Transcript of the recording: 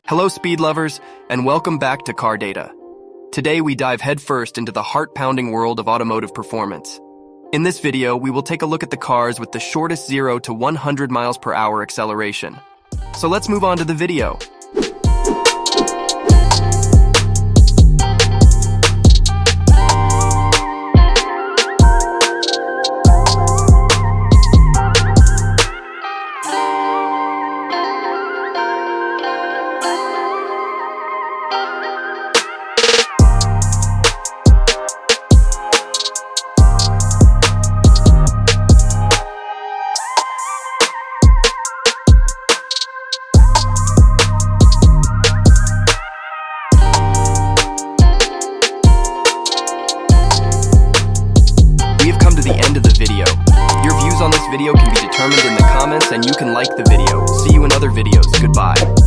Hello speed lovers, and welcome back to CarData. Today we dive headfirst into the heart-pounding world of automotive performance. In this video, we will take a look at the cars with the shortest 0 to 100 miles per hour acceleration. So let's move on to the video. The end of the video. Your views on this video can be determined in the comments, and you can like the video. See you in other videos. Goodbye.